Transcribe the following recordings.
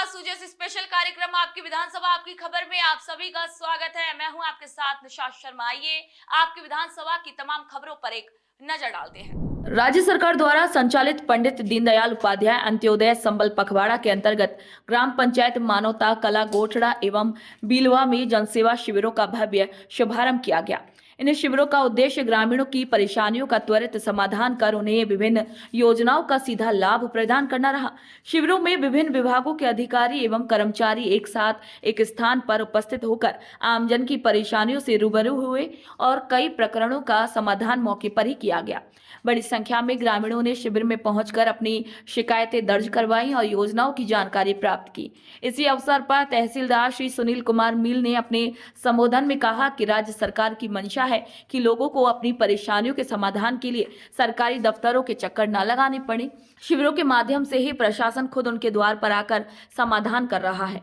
सुजेस special कार्यक्रम आपकी विधानसभा आपकी खबर में आप सभी का स्वागत है। मैं हूं आपके साथ निशा शर्मा। आइए आपकी विधानसभा की तमाम खबरों पर एक नजर डालते हैं। राज्य सरकार द्वारा संचालित पंडित दीनदयाल उपाध्याय अंत्योदय संबल पखवाड़ा के अंतर्गत ग्राम पंचायत मानवता कला गोठड़ा एवं बीलवा में जनसेवा शिविरों का भव्य शुभारंभ किया गया। इन शिविरों का उद्देश्य ग्रामीणों की परेशानियों का त्वरित समाधान कर उन्हें विभिन्न योजनाओं का सीधा लाभ प्रदान करना रहा। शिविरों में विभिन्न विभागों के अधिकारी एवं कर्मचारी एक साथ एक स्थान पर उपस्थित होकर आमजन की परेशानियों से रूबरू हुए और कई प्रकरणों का समाधान मौके पर ही किया गया। बड़ी संख्या में ग्रामीणों ने शिविर में पहुंचकर अपनी शिकायतें दर्ज करवाई और योजनाओं की जानकारी प्राप्त की। इसी अवसर पर तहसीलदार श्री सुनील कुमार मील ने अपने संबोधन में कहा कि राज्य सरकार की मंशा है कि लोगों को अपनी परेशानियों के समाधान के लिए सरकारी दफ्तरों के चक्कर न लगाने पड़े। शिविरों के माध्यम से ही प्रशासन खुद उनके द्वार पर आकर समाधान कर रहा है।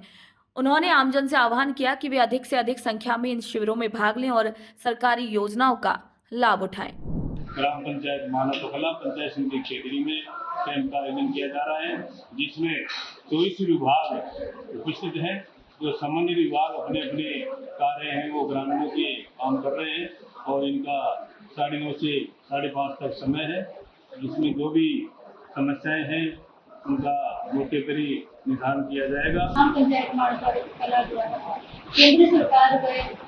उन्होंने आमजन से आह्वान किया कि वे अधिक से अधिक संख्या में इन शिविरों में भाग लें और सरकारी योजनाओं का लाभ उठाएं। ग्राम पंचायत मानव कला पंचायत समिति क्षेत्रीय में कैंप का आयोजन किया जा रहा है, जिसमें 24 विभाग उपस्थित हैं। जो संबंधित विभाग अपने अपने कार्य हैं वो ग्रामीणों के काम कर रहे हैं और इनका 9:30 से 5:30 तक समय है, जिसमें जो भी समस्याएं हैं उनका मौके पर ही निदान किया जाएगा। ग्राम पंचायत मानव कला द्वारा केंद्र सरकार व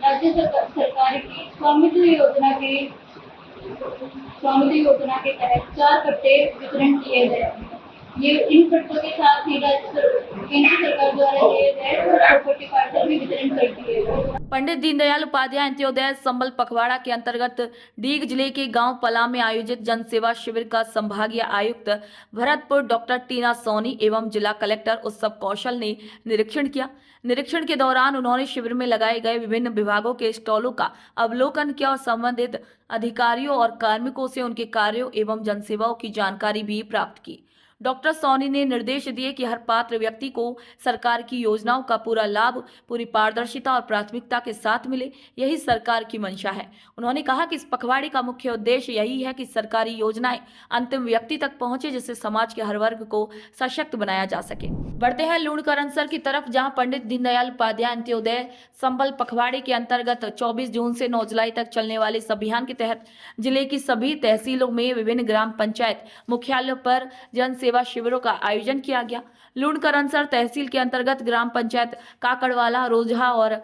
राज्य सरकार की स्वामित्व योजना के तहत 4 कट्टे वितरण किए गए। ये इन कट्टों के साथ ही केंद्र सरकार द्वारा दिए गए प्रॉपर्टी कार्ड भी वितरण कर दिए गए। पंडित दीनदयाल उपाध्याय अंत्योदय संबल पखवाड़ा के अंतर्गत डीग जिले के गांव पला में आयोजित जनसेवा शिविर का संभागीय आयुक्त भरतपुर डॉक्टर टीना सोनी एवं जिला कलेक्टर उत्सव कौशल ने निरीक्षण किया। निरीक्षण के दौरान उन्होंने शिविर में लगाए गए विभिन्न विभागों के स्टॉलों का अवलोकन किया और संबंधित अधिकारियों और कार्मिकों से उनके कार्यों एवं जनसेवाओं की जानकारी भी प्राप्त की। डॉक्टर सोनी ने निर्देश दिए कि हर पात्र व्यक्ति को सरकार की योजनाओं का पूरा लाभ पूरी पारदर्शिता और प्राथमिकता के साथ मिले, यही सरकार की मंशा है। उन्होंने कहा कि इस पखवाड़े का मुख्य उद्देश्य यही है कि सरकारी योजनाएं अंतिम व्यक्ति तक पहुंचे, जिससे समाज के हर वर्ग को सशक्त बनाया जा सके। बढ़ते हैं लूणकरनसर की तरफ, जहां पंडित दीनदयाल उपाध्याय अंत्योदय संबल पखवाड़े के अंतर्गत 24 जून से 9 जुलाई तक चलने वाले इस अभियान के तहत जिले की सभी तहसीलों में विभिन्न ग्राम पंचायत मुख्यालयों पर जन सेवा शिविरों का आयोजन किया गया। लूणकरनसर तहसील के अंतर्गत ग्राम पंचायत काकड़वाला, रोजहा और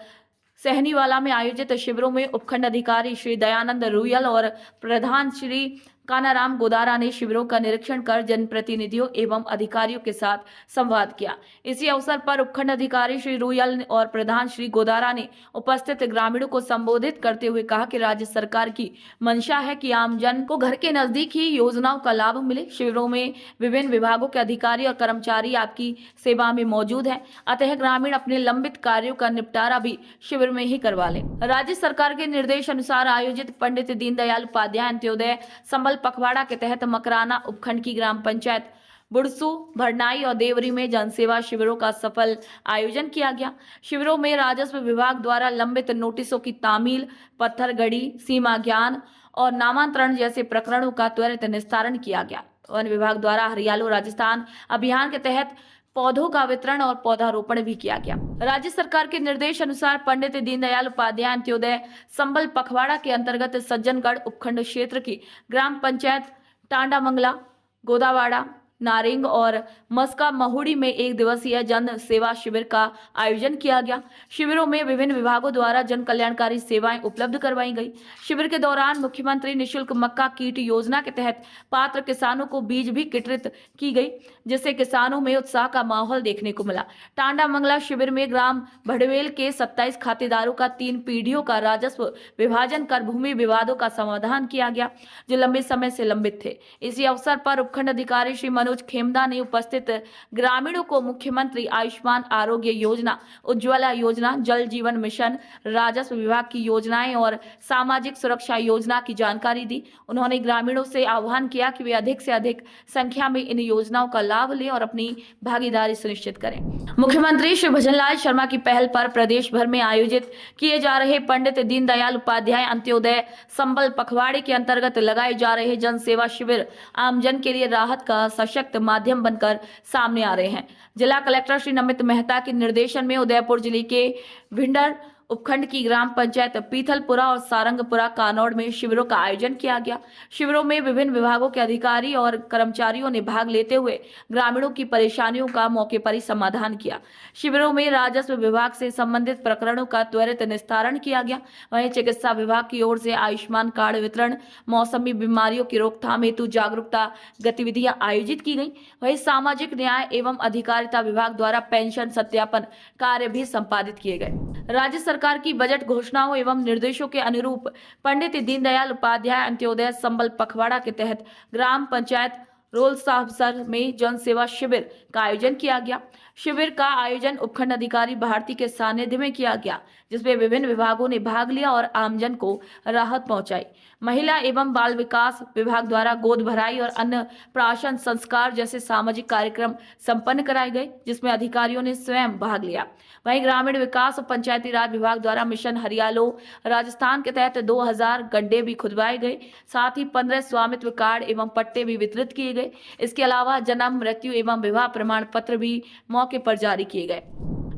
सहनीवाला में आयोजित शिविरों में उपखंड अधिकारी श्री दयानंद रुयल और प्रधान श्री कानाराम गोदारा ने शिविरों का निरीक्षण कर जनप्रतिनिधियों एवं अधिकारियों के साथ संवाद किया। इसी अवसर पर उपखंड अधिकारी श्री रुयल और प्रधान श्री गोदारा ने उपस्थित ग्रामीणों को संबोधित करते हुए कहा कि राज्य सरकार की मंशा है कि आमजन को घर के नजदीक ही योजनाओं का लाभ मिले। शिविरों में विभिन्न विभागों के अधिकारी और कर्मचारी आपकी सेवा में मौजूद हैं, अतः ग्रामीण अपने लंबित कार्यों का निपटारा भी शिविर में ही करवा लें। राज्य सरकार के निर्देश अनुसार आयोजित पंडित दीनदयाल उपाध्याय अंत्योदय संबल पखवाड़ा के तहत मकराना उपखंड की ग्राम पंचायत बुड़सू, भरनाई और देवरी में जनसेवा शिविरों का सफल आयोजन किया गया। शिविरों में राजस्व विभाग द्वारा लंबित नोटिसों की तामील, पत्थरगड़ी, सीमा ज्ञान और नामांतरण जैसे प्रकरणों का त्वरित निस्तारण किया गया। वन विभाग द्वारा हरियालो राजस्थान अभियान के तहत पौधों का वितरण और पौधारोपण भी किया गया। राज्य सरकार के निर्देश अनुसार पंडित दीनदयाल उपाध्याय अंत्योदय संबल पखवाड़ा के अंतर्गत सज्जनगढ़ उपखंड क्षेत्र की ग्राम पंचायत टांडा मंगला, गोदावाड़ा, नारिंग और मस्का महुड़ी में 1 दिवसीय जन सेवा शिविर का आयोजन किया गया। शिविरों में विभिन्न विभागों द्वारा जन कल्याणकारी सेवाएं उपलब्ध करवाई गई। शिविर के दौरान मुख्यमंत्री निःशुल्क मक्का कीट योजना के तहत पात्र किसानों को बीज भी वितरित की गई, जिससे किसानों में उत्साह का माहौल देखने को मिला। टांडा मंगला शिविर में ग्राम भड़वेल के 27 खातेदारों का 3 पीढ़ियों का राजस्व विभाजन कर भूमि विवादों का समाधान किया गया, जो लंबे समय से लंबित थे। इसी अवसर पर उपखंड अधिकारी श्री मनोज खेमदा ने उपस्थित ग्रामीणों को मुख्यमंत्री आयुष्मान आरोग्य योजना, उज्ज्वला योजना, जल जीवन मिशन, राजस्व विभाग की योजनाएं और सामाजिक सुरक्षा योजना की जानकारी दी। उन्होंने ग्रामीणों से आह्वान किया कि वे अधिक से अधिक संख्या में इन योजनाओं का लाभ लें और अपनी भागीदारी सुनिश्चित करें। मुख्यमंत्री श्री भजनलाल शर्मा की पहल पर प्रदेश भर में आयोजित किए जा रहे पंडित दीनदयाल उपाध्याय अंत्योदय संबल पखवाड़े के अंतर्गत लगाए जा रहे जन सेवा शिविर आमजन के लिए राहत का सशक्त सशक्त माध्यम बनकर सामने आ रहे हैं। जिला कलेक्टर श्री नमित मेहता के निर्देशन में उदयपुर जिले के भिंडर उपखंड की ग्राम पंचायत पीथलपुरा और सारंगपुरा कानौड़ में शिविरों का आयोजन किया गया। शिविरों में विभिन्न विभागों के अधिकारी और कर्मचारियों ने भाग लेते हुए ग्रामीणों की परेशानियों का मौके पर ही समाधान किया। शिविरों में राजस्व विभाग से संबंधित प्रकरणों का त्वरित निस्तारण किया गया। वहीं चिकित्सा विभाग की ओर से आयुष्मान कार्ड वितरण, मौसमी बीमारियों की रोकथाम हेतु जागरूकता गतिविधियां आयोजित की गई। वहीं सामाजिक न्याय एवं अधिकारिता विभाग द्वारा पेंशन सत्यापन कार्य भी संपादित किए गए। राज्य सरकार की बजट घोषणाओं एवं निर्देशों के अनुरूप पंडित दीनदयाल उपाध्याय अंत्योदय संबल पखवाड़ा के तहत ग्राम पंचायत रोल साहबसर में जन सेवा शिविर का आयोजन किया गया। शिविर का आयोजन उपखंड अधिकारी भारती के सानिध्य में किया गया, जिसमें विभिन्न विभागों ने भाग लिया और आमजन को राहत पहुंचाई। महिला एवं बाल विकास विभाग द्वारा गोद भराई और अन्य प्राशन संस्कार जैसे सामाजिक कार्यक्रम संपन्न कराए गए, जिसमें अधिकारियों ने स्वयं भाग लिया। वहीं ग्रामीण विकास और पंचायती राज विभाग द्वारा मिशन हरियालो राजस्थान के तहत 2000 गड्ढे भी खुदवाए गए। साथ ही 15 स्वामित्व कार्ड एवं पट्टे भी वितरित किए गए। इसके अलावा जन्म, मृत्यु एवं विवाह प्रमाण पत्र भी मौके पर जारी किए गए।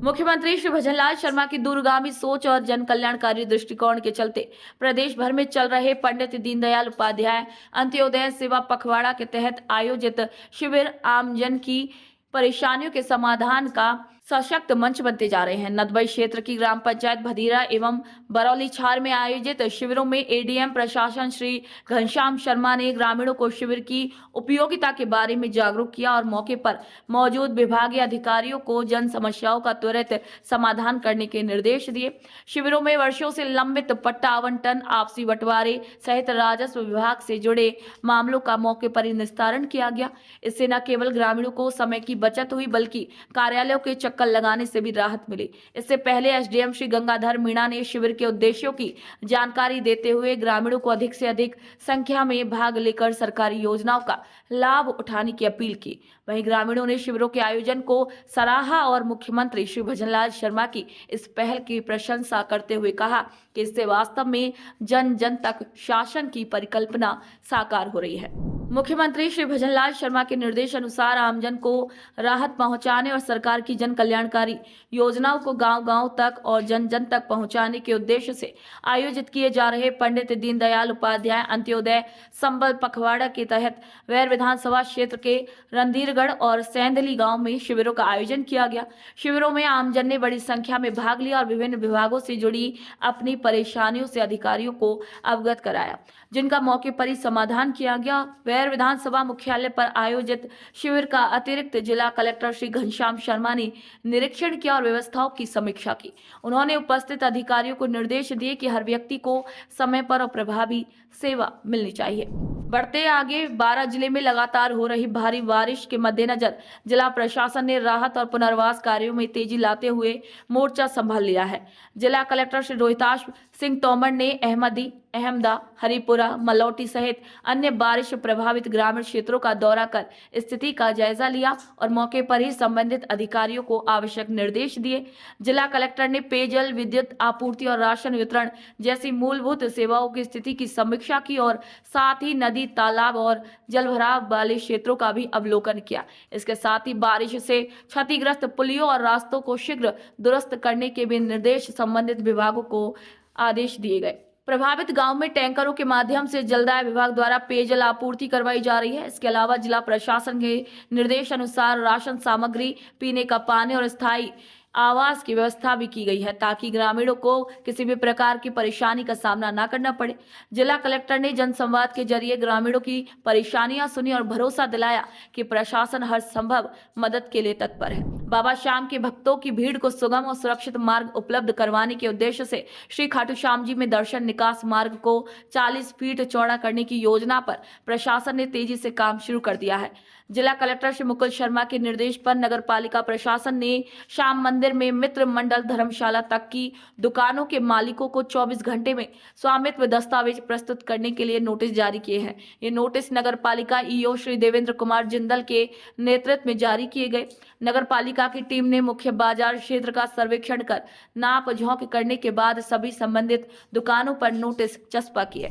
मुख्यमंत्री श्री भजनलाल शर्मा की दूरगामी सोच और जन कल्याणकारी दृष्टिकोण के चलते प्रदेश भर में चल रहे पंडित दीनदयाल उपाध्याय अंत्योदय सेवा पखवाड़ा के तहत आयोजित शिविर आमजन की परेशानियों के समाधान का सशक्त मंच बनते जा रहे हैं। नदबई क्षेत्र की ग्राम पंचायत भदीरा एवं बरौली छार में आयोजित शिविरों में एडीएम प्रशासन श्री घनश्याम शर्मा ने ग्रामीणों को शिविर की उपयोगिता के बारे में जागरूक किया और मौके पर मौजूद विभागीय अधिकारियों को जन समस्याओं का त्वरित समाधान करने के निर्देश दिए। शिविरों में वर्षों से लंबित पट्टा आवंटन, आपसी बंटवारे सहित राजस्व विभाग से जुड़े मामलों का मौके पर ही निस्तारण किया गया। इससे न केवल ग्रामीणों को समय की बचत हुई, बल्कि कार्यालयों के चक्कर लगाने से भी राहत मिली। इससे पहले एसडीएम श्री गंगाधर मीणा ने शिविर के उद्देश्यों की जानकारी देते हुए ग्रामीणों को अधिक से अधिक संख्या में भाग लेकर सरकारी योजनाओं का लाभ उठाने की अपील की। वहीं ग्रामीणों ने शिविरों के आयोजन को सराहा और मुख्यमंत्री श्री भजनलाल शर्मा की इस पहल की प्रशंसा करते हुए कहा कि इससे वास्तव में जन जन तक शासन की परिकल्पना साकार हो रही है। मुख्यमंत्री श्री भजनलाल शर्मा के निर्देश अनुसार आमजन को राहत पहुंचाने और सरकार की जन कल्याणकारी योजनाओं को गांव-गांव तक और जन जन तक पहुंचाने के उद्देश्य से आयोजित किए जा रहे पंडित दीनदयाल उपाध्याय अंत्योदय संबल पखवाड़ा के तहत वैर विधानसभा क्षेत्र के रणधीरगढ़ और सेंधली गांव में शिविरों का आयोजन किया गया। शिविरों में आमजन ने बड़ी संख्या में भाग लिया और विभिन्न विभागों से जुड़ी अपनी परेशानियों से अधिकारियों को अवगत कराया, जिनका मौके पर ही समाधान किया गया। वैर विधानसभा मुख्यालय पर आयोजित शिविर का अतिरिक्त जिला कलेक्टर श्री घनश्याम शर्मा ने निरीक्षण किया और व्यवस्थाओं की समीक्षा की। उन्होंने उपस्थित अधिकारियों को निर्देश दिए कि हर व्यक्ति को समय पर और प्रभावी सेवा मिलनी चाहिए। बढ़ते आगे 12 जिले में लगातार हो रही भारी बारिश के मद्देनजर जिला प्रशासन ने राहत और पुनर्वास कार्यों में तेजी लाते हुए मोर्चा संभाल लिया है। जिला कलेक्टर श्री रोहिताश सिंह तोमर ने अहमदी, अहमदा, हरिपुरा, मलौटी सहित अन्य बारिश प्रभावित ग्रामीण क्षेत्रों का दौरा कर स्थिति का जायजा लिया और मौके पर ही संबंधित अधिकारियों को आवश्यक निर्देश दिए। जिला कलेक्टर ने पेयजल, विद्युत आपूर्ति और राशन वितरण जैसी मूलभूत सेवाओं की स्थिति की समीक्षा की और साथ ही नदी, तालाब और जलभराव वाले क्षेत्रों का भी अवलोकन किया। इसके साथ ही बारिश से क्षतिग्रस्त पुलियों और रास्तों को शीघ्र दुरुस्त करने के भी निर्देश संबंधित विभागों को आदेश दिए गए। प्रभावित गांव में टैंकरों के माध्यम से जलदाय विभाग द्वारा पेयजल आपूर्ति करवाई जा रही है। इसके अलावा जिला प्रशासन के निर्देश अनुसार राशन सामग्री, पीने का पानी और स्थायी आवास की व्यवस्था भी की गई है, ताकि ग्रामीणों को किसी भी प्रकार की परेशानी का सामना न करना पड़े। जिला कलेक्टर ने जनसंवाद के जरिए ग्रामीणों की परेशानियां सुनी और भरोसा दिलाया कि प्रशासन हर संभव मदद के लिए तत्पर है। बाबा श्याम के भक्तों की भीड़ को सुगम और सुरक्षित मार्ग उपलब्ध करवाने के उद्देश्य से श्री खाटू श्याम जी में दर्शन निकास मार्ग को 40 फीट चौड़ा करने की योजना पर प्रशासन ने तेजी से काम शुरू कर दिया है। जिला कलेक्टर श्री मुकुल शर्मा के निर्देश पर नगर पालिका प्रशासन ने श्याम मंदिर में मित्र मंडल धर्मशाला तक की दुकानों के मालिकों को 24 घंटे में स्वामित्व दस्तावेज प्रस्तुत करने के लिए नोटिस जारी किए हैं। ये नोटिस नगर पालिका ईओ श्री देवेंद्र कुमार जिंदल के नेतृत्व में जारी किए गए। नगर पालिका की टीम ने मुख्य बाजार क्षेत्र का सर्वेक्षण कर नाप झोंक करने के बाद सभी संबंधित दुकानों पर नोटिस चस्पा किए।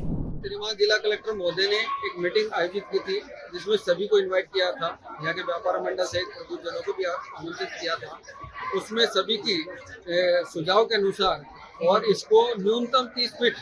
वहाँ जिला कलेक्टर महोदय ने एक मीटिंग आयोजित की थी जिसमें सभी को इनवाइट किया था, यहाँ के व्यापार मंडल सहित प्रबुद्धजनों को भी आमंत्रित किया था। उसमें सभी की सुझाव के अनुसार और इसको न्यूनतम 30 फीट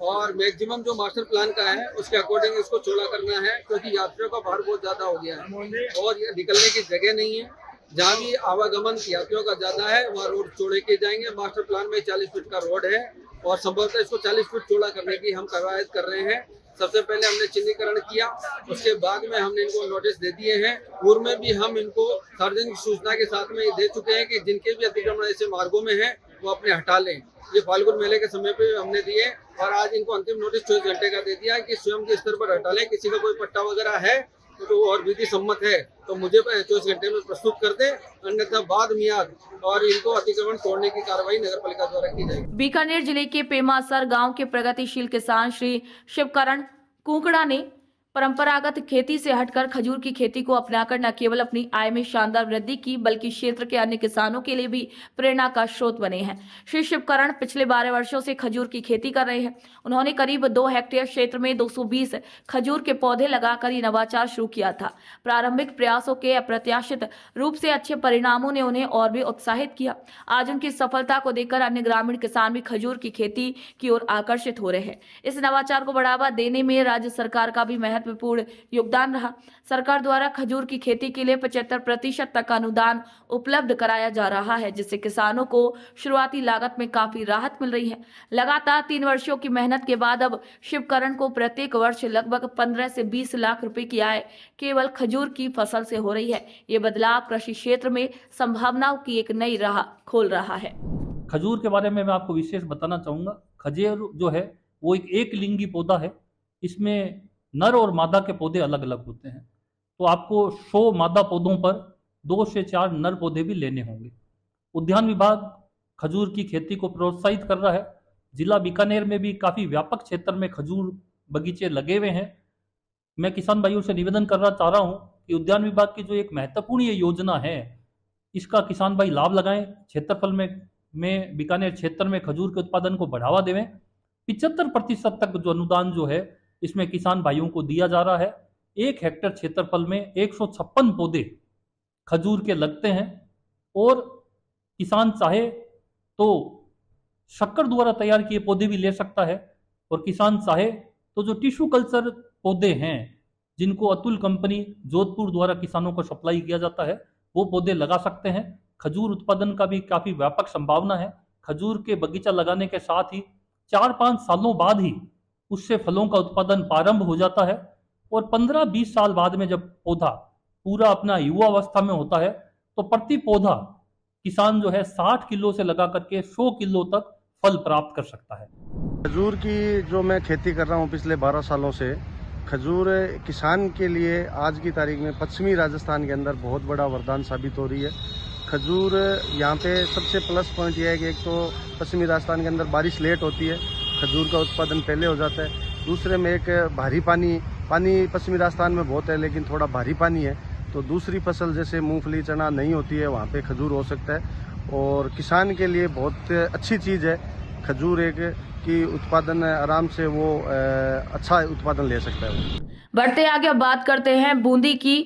और मैक्सिमम जो मास्टर प्लान का है उसके अकॉर्डिंग इसको चौड़ा करना है, क्योंकि यात्रियों का भार बहुत ज्यादा हो गया है और ये निकलने की जगह नहीं है। जहाँ भी आवागमन यात्रियों का ज्यादा है वहाँ रोड चौड़े किए जाएंगे। मास्टर प्लान में 40 फीट का रोड है और संभवतः इसको 40 फीट चौड़ा करने की हम कवायद कर रहे हैं। सबसे पहले हमने चिन्हीकरण किया, उसके बाद में हमने इनको नोटिस दे दिए हैं। पूर्व में भी हम इनको सार्वजनिक सूचना के साथ में दे चुके हैं कि जिनके भी अतिक्रमण ऐसे मार्गों में है वो अपने हटा लें। ये फाल्गुन मेले के समय पे हमने दिए और आज इनको अंतिम नोटिस 24 घंटे का दे दिया कि स्वयं के स्तर पर हटा लें। किसी का कोई पट्टा वगैरह है तो और विधि सम्मत है तो मुझे 24 घंटे में प्रस्तुत कर दे, अन्यथा बाद मियाद और इनको अतिक्रमण तोड़ने की कार्रवाई नगर पालिका द्वारा की जाएगी। बीकानेर जिले के पेमासर गांव के प्रगतिशील किसान श्री शिवकरण कुंकड़ा ने परंपरागत खेती से हटकर खजूर की खेती को अपनाकर न केवल अपनी आय में शानदार वृद्धि की बल्कि क्षेत्र के अन्य किसानों के लिए भी प्रेरणा का स्रोत बने हैं। श्री शिवकरण पिछले 12 वर्षों से खजूर की खेती कर रहे हैं। उन्होंने करीब 2 हेक्टेयर क्षेत्र में 220 खजूर के पौधे लगाकर ये नवाचार शुरू किया था। प्रारंभिक प्रयासों के अप्रत्याशित रूप से अच्छे परिणामों ने उन्हें और भी उत्साहित किया। आज उनकी सफलता को देखकर अन्य ग्रामीण किसान भी खजूर की खेती की ओर आकर्षित हो रहे हैं। इस नवाचार को बढ़ावा देने में राज्य सरकार का भी महत्वपूर्ण योगदान रहा। सरकार द्वारा खजूर की खेती के लिए 75% तक अनुदान उपलब्ध कराया जा रहा है, जिससे किसानों को शुरुआती लागत में काफी राहत मिल रही है। लगातार 3 वर्षों की मेहनत के बाद अब शिवकरण को प्रत्येक वर्ष लगभग 15 से 20 लाख रुपए की आय केवल खजूर की फसल से हो रही है। ये बदलाव कृषि क्षेत्र में संभावनाओं की एक नई राह खोल रहा है। खजूर के बारे में मैं आपको विशेष बताना चाहूँगा। खजूर जो है वो एक लिंगी पौधा है। इसमें नर और मादा के पौधे अलग अलग होते हैं, तो आपको 100 मादा पौधों पर 2 से 4 नर पौधे भी लेने होंगे। उद्यान विभाग खजूर की खेती को प्रोत्साहित कर रहा है। जिला बीकानेर में भी काफ़ी व्यापक क्षेत्र में खजूर बगीचे लगे हुए हैं। मैं किसान भाइयों से निवेदन करना चाह रहा हूँ कि उद्यान विभाग की जो एक महत्वपूर्ण ये योजना है, इसका किसान भाई लाभ लगाएं। क्षेत्रफल में बीकानेर क्षेत्र में खजूर के उत्पादन को बढ़ावा देवें। 75% तक जो अनुदान जो है इसमें किसान भाइयों को दिया जा रहा है। 1 हेक्टेयर क्षेत्रफल में 156 पौधे खजूर के लगते हैं और किसान चाहे तो शक्कर द्वारा तैयार किए पौधे भी ले सकता है और किसान चाहे तो जो टिश्यू कल्चर पौधे हैं जिनको अतुल कंपनी जोधपुर द्वारा किसानों को सप्लाई किया जाता है वो पौधे लगा सकते हैं। खजूर उत्पादन का भी काफ़ी व्यापक संभावना है। खजूर के बगीचा लगाने के साथ ही 4-5 सालों बाद ही उससे फलों का उत्पादन प्रारंभ हो जाता है और 15-20 साल बाद में जब पौधा पूरा अपना युवा अवस्था में होता है तो प्रति पौधा किसान जो है 60 किलो से लगा करके 100 किलो तक फल प्राप्त कर सकता है। खजूर की जो मैं खेती कर रहा हूँ पिछले 12 सालों से, खजूर किसान के लिए आज की तारीख में पश्चिमी राजस्थान के अंदर बहुत बड़ा वरदान साबित हो रही है। खजूर यहाँ पे सबसे प्लस पॉइंट यह है कि एक तो पश्चिमी राजस्थान के अंदर बारिश लेट होती है, खजूर का उत्पादन पहले हो जाता है। दूसरे में एक भारी पानी पश्चिमी राजस्थान में बहुत है लेकिन थोड़ा भारी पानी है, तो दूसरी फसल जैसे मूंगफली चना नहीं होती है वहाँ पे खजूर हो सकता है और किसान के लिए बहुत अच्छी चीज़ है खजूर एक कि उत्पादन आराम से वो अच्छा उत्पादन ले सकता है। बढ़ते आगे अब बात करते हैं बूंदी की।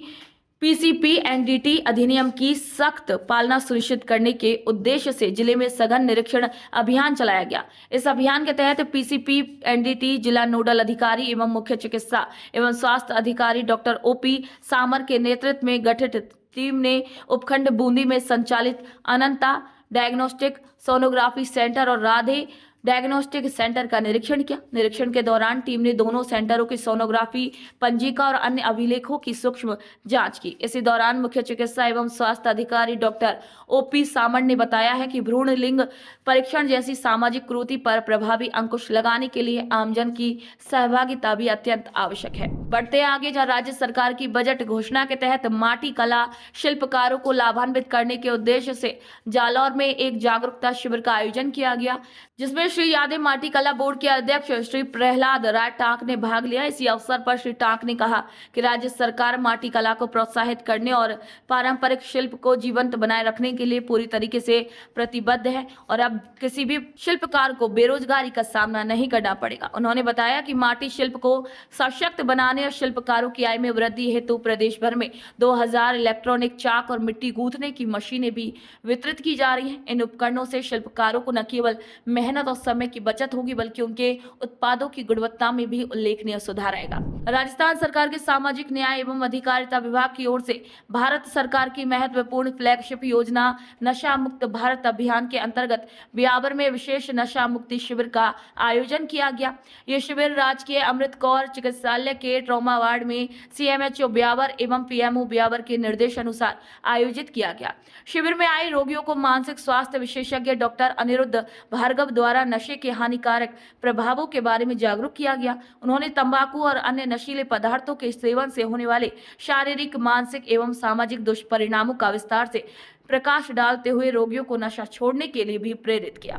PCP-NDT अधिनियम की सख्त पालना सुनिश्चित करने के उद्देश्य से जिले में सघन निरीक्षण अभियान चलाया गया। इस अभियान के तहत PCP-NDT जिला नोडल अधिकारी एवं मुख्य चिकित्सा एवं स्वास्थ्य अधिकारी डॉक्टर OP सामर के नेतृत्व में गठित टीम ने उपखंड बूंदी में संचालित अनंता डायग्नोस्टिक सोनोग्राफी सेंटर और राधे डायग्नोस्टिक सेंटर का निरीक्षण किया। निरीक्षण के दौरान टीम ने दोनों सेंटरों की सोनोग्राफी पंजिका और अन्य अभिलेखों की सूक्ष्म जांच की। इसी दौरान मुख्य चिकित्सा एवं स्वास्थ्य अधिकारी डॉक्टर OP सामर ने बताया है कि भ्रूण लिंग परीक्षण जैसी सामाजिक कुरीति पर प्रभावी अंकुश लगाने के लिए आमजन की सहभागिता भी अत्यंत आवश्यक है। बढ़ते आगे, जहाँ राज्य सरकार की बजट घोषणा के तहत माटी कला शिल्पकारों को लाभान्वित करने के उद्देश्य से जालौर में एक जागरूकता शिविर का आयोजन किया गया, जिसमें श्री यादव माटी कला बोर्ड के अध्यक्ष श्री प्रहलाद राय टांक ने भाग लिया। इसी अवसर पर श्री टांक ने कहा कि राज्य सरकार माटी कला को प्रोत्साहित करने और पारंपरिक शिल्प को जीवंत बनाए रखने के लिए पूरी तरीके से प्रतिबद्ध है और अब किसी भी शिल्पकार को बेरोजगारी का सामना नहीं करना पड़ेगा। उन्होंने बताया कि माटी शिल्प को सशक्त बनाने और शिल्पकारों की आय में वृद्धि हेतु प्रदेश भर में 2000 इलेक्ट्रॉनिक चाक और मिट्टी गूंथने की मशीनें भी वितरित की जा रही हैं। इन उपकरणों से शिल्पकारों को न केवल मेहनत और समय की बचत होगी बल्कि उनके उत्पादों की गुणवत्ता में भी उल्लेखनीय सुधार आएगा। राजस्थान सरकार के सामाजिक न्याय एवं अधिकारिता विभाग की ओर से भारत सरकार की महत्वपूर्ण फ्लैगशिप योजना नशा मुक्त भारत अभियान के अंतर्गत ब्यावर में विशेष नशा मुक्ति शिविर का आयोजन किया गया। ये शिविर राजकीय अमृत कौर चिकित्सालय के ट्रॉमा वार्ड में CMHO ब्यावर एवं PMO ब्यावर के निर्देश अनुसार आयोजित किया गया। शिविर में आए रोगियों को मानसिक स्वास्थ्य विशेषज्ञ डॉक्टर अनिरुद्ध भार्गव द्वारा नशे के हानिकारक प्रभावों के बारे में जागरूक किया गया। उन्होंने तंबाकू और अन्य नशीले पदार्थों के सेवन से होने वाले शारीरिक, मानसिक एवं सामाजिक दुष्परिणामों का विस्तार से प्रकाश डालते हुए रोगियों को नशा छोड़ने के लिए भी प्रेरित किया।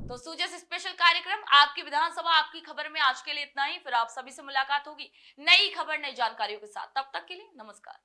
तो सूजस स्पेशल कार्यक्रम आपकी विधानसभा आपकी खबर में आज के लिए इतना ही। फिर आप सभी से मुलाकात होगी नई खबर, नई जानकारियों के साथ। तब तक के लिए नमस्कार।